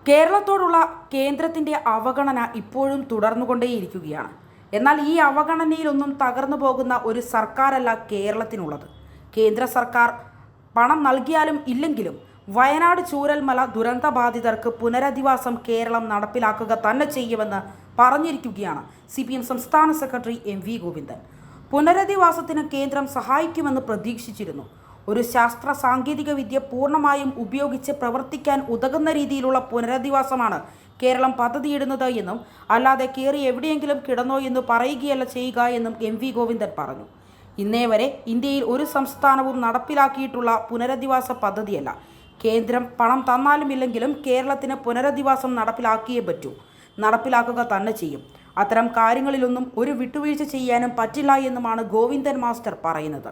കേരളത്തോടുള്ള കേന്ദ്രത്തിൻ്റെ അവഗണന ഇപ്പോഴും തുടർന്നുകൊണ്ടേയിരിക്കുകയാണ്. എന്നാൽ ഈ അവഗണനയിലൊന്നും തകർന്നു പോകുന്ന ഒരു സർക്കാരല്ല കേരളത്തിനുള്ളത്. കേന്ദ്ര സർക്കാർ പണം നൽകിയാലും ഇല്ലെങ്കിലും വയനാട് ചൂരൽമല ദുരന്തബാധിതർക്ക് പുനരധിവാസം കേരളം നടപ്പിലാക്കുക തന്നെ ചെയ്യുമെന്ന് പറഞ്ഞിരിക്കുകയാണ് CPM സംസ്ഥാന സെക്രട്ടറി MV ഗോവിന്ദൻ. പുനരധിവാസത്തിന് കേന്ദ്രം സഹായിക്കുമെന്ന് പ്രതീക്ഷിച്ചിരുന്നു. ഒരു ശാസ്ത്ര സാങ്കേതിക വിദ്യ പൂർണ്ണമായും ഉപയോഗിച്ച് പ്രവർത്തിക്കാൻ ഉതകുന്ന രീതിയിലുള്ള പുനരധിവാസമാണ് കേരളം പദ്ധതിയിടുന്നത് എന്നും അല്ലാതെ കയറി എവിടെയെങ്കിലും കിടന്നോ എന്ന് പറയുകയല്ല ചെയ്യുക എന്നും MV ഗോവിന്ദൻ പറഞ്ഞു. ഇന്നേ വരെ ഇന്ത്യയിൽ ഒരു സംസ്ഥാനവും നടപ്പിലാക്കിയിട്ടുള്ള പുനരധിവാസ പദ്ധതിയല്ല. കേന്ദ്രം പണം തന്നാലും ഇല്ലെങ്കിലും കേരളത്തിന് പുനരധിവാസം നടപ്പിലാക്കിയേ പറ്റൂ, നടപ്പിലാക്കുക തന്നെ ചെയ്യും. അത്തരം കാര്യങ്ങളിലൊന്നും ഒരു വിട്ടുവീഴ്ച ചെയ്യാനും പറ്റില്ല എന്നുമാണ് ഗോവിന്ദൻ മാസ്റ്റർ പറയുന്നത്.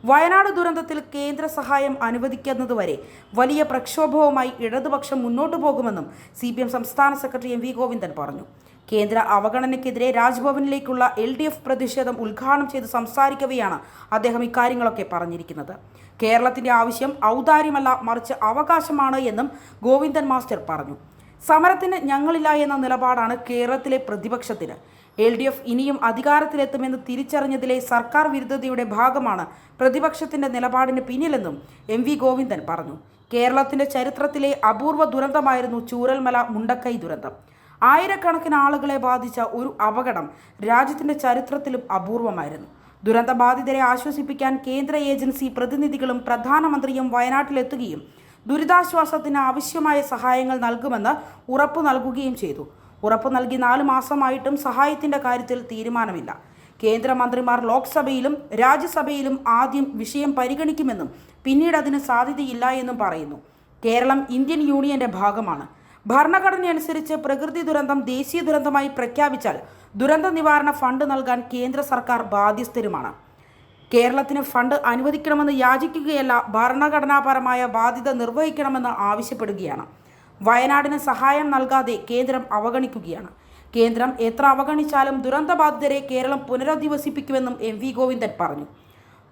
വയനാട് ദുരന്തത്തിൽ കേന്ദ്ര സഹായം അനുവദിക്കുന്നതുവരെ വലിയ പ്രക്ഷോഭവുമായി ഇടതുപക്ഷം മുന്നോട്ടു പോകുമെന്നും CPM സംസ്ഥാന സെക്രട്ടറി MV ഗോവിന്ദൻ പറഞ്ഞു. കേന്ദ്ര അവഗണനയ്ക്കെതിരെ രാജ്ഭവനിലേക്കുള്ള LDF പ്രതിഷേധം ഉദ്ഘാടനം ചെയ്ത് സംസാരിക്കവെയാണ് അദ്ദേഹം ഇക്കാര്യങ്ങളൊക്കെ പറഞ്ഞിരിക്കുന്നത്. കേരളത്തിൻ്റെ ആവശ്യം ഔദാര്യമല്ല, മറിച്ച് അവകാശമാണ് എന്നും ഗോവിന്ദൻ മാസ്റ്റർ പറഞ്ഞു. സമരത്തിന് ഞങ്ങളില്ല എന്ന നിലപാടാണ് കേരളത്തിലെ പ്രതിപക്ഷത്തിന്. LDF ഇനിയും അധികാരത്തിലെത്തുമെന്ന് തിരിച്ചറിഞ്ഞതിലെ സർക്കാർ വിരുദ്ധതയുടെ ഭാഗമാണ് പ്രതിപക്ഷത്തിൻ്റെ നിലപാടിന് പിന്നിലെന്നും MV ഗോവിന്ദൻ പറഞ്ഞു. കേരളത്തിൻ്റെ ചരിത്രത്തിലെ അപൂർവ ദുരന്തമായിരുന്നു ചൂരൽമല മുണ്ടക്കൈ ദുരന്തം. ആയിരക്കണക്കിന് ആളുകളെ ബാധിച്ച ഒരു അപകടം രാജ്യത്തിൻ്റെ ചരിത്രത്തിലും അപൂർവമായിരുന്നു. ദുരന്തബാധിതരെ ആശ്വസിപ്പിക്കാൻ കേന്ദ്ര ഏജൻസി പ്രതിനിധികളും പ്രധാനമന്ത്രിയും വയനാട്ടിലെത്തുകയും ദുരിതാശ്വാസത്തിന് ആവശ്യമായ സഹായങ്ങൾ നൽകുമെന്ന് ഉറപ്പു നൽകുകയും ചെയ്തു. ഉറപ്പു നൽകി 4 മാസമായിട്ടും സഹായത്തിൻ്റെ കാര്യത്തിൽ തീരുമാനമില്ല. കേന്ദ്രമന്ത്രിമാർ ലോക്സഭയിലും രാജ്യസഭയിലും ആദ്യം വിഷയം പരിഗണിക്കുമെന്നും പിന്നീട് അതിന് സാധ്യതയില്ല എന്നും പറയുന്നു. കേരളം ഇന്ത്യൻ യൂണിയന്റെ ഭാഗമാണ്. ഭരണഘടനയനുസരിച്ച് പ്രകൃതി ദുരന്തം ദേശീയ ദുരന്തമായി പ്രഖ്യാപിച്ചാൽ ദുരന്ത നിവാരണ ഫണ്ട് നൽകാൻ കേന്ദ്ര സർക്കാർ ബാധ്യസ്ഥരുമാണ്. കേരളത്തിന് ഫണ്ട് അനുവദിക്കണമെന്ന് യാചിക്കുകയല്ല, ഭരണഘടനാപരമായ ബാധ്യത നിർവഹിക്കണമെന്ന് ആവശ്യപ്പെടുകയാണ്. വയനാടിന് സഹായം നൽകാതെ കേന്ദ്രം അവഗണിക്കുകയാണ്. കേന്ദ്രം എത്ര അവഗണിച്ചാലും ദുരന്തബാധിതരെ കേരളം പുനരധിവസിപ്പിക്കുമെന്നും MV ഗോവിന്ദൻ പറഞ്ഞു.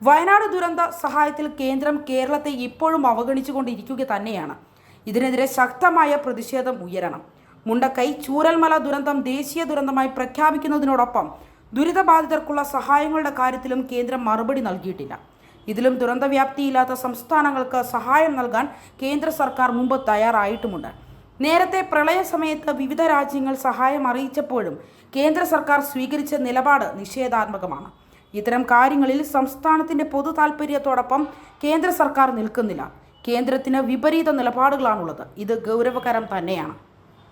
വയനാട് ദുരന്ത സഹായത്തിൽ കേന്ദ്രം കേരളത്തെ ഇപ്പോഴും അവഗണിച്ചുകൊണ്ടിരിക്കുക തന്നെയാണ്. ഇതിനെതിരെ ശക്തമായ പ്രതിഷേധം ഉയരണം. മുണ്ടക്കൈ ചൂരൽമല ദുരന്തം ദേശീയ ദുരന്തമായി പ്രഖ്യാപിക്കുന്നതിനോടൊപ്പം ദുരിതബാധിതർക്കുള്ള സഹായങ്ങളുടെ കാര്യത്തിലും കേന്ദ്രം മറുപടി നൽകിയിട്ടില്ല. ഇതിലും ദുരന്തവ്യാപ്തിയില്ലാത്ത സംസ്ഥാനങ്ങൾക്ക് സഹായം നൽകാൻ കേന്ദ്ര സർക്കാർ മുമ്പ് തയ്യാറായിട്ടുമുണ്ട്. നേരത്തെ പ്രളയ സമയത്ത് വിവിധ രാജ്യങ്ങൾ സഹായം അറിയിച്ചപ്പോഴും കേന്ദ്ര സർക്കാർ സ്വീകരിച്ച നിലപാട് നിഷേധാത്മകമാണ്. ഇത്തരം കാര്യങ്ങളിൽ സംസ്ഥാനത്തിൻ്റെ പൊതു താൽപ്പര്യത്തോടൊപ്പം കേന്ദ്ര സർക്കാർ നിൽക്കുന്നില്ല. കേന്ദ്രത്തിന് വിപരീത നിലപാടുകളാണുള്ളത്. ഇത് ഗൗരവകരം തന്നെയാണ്.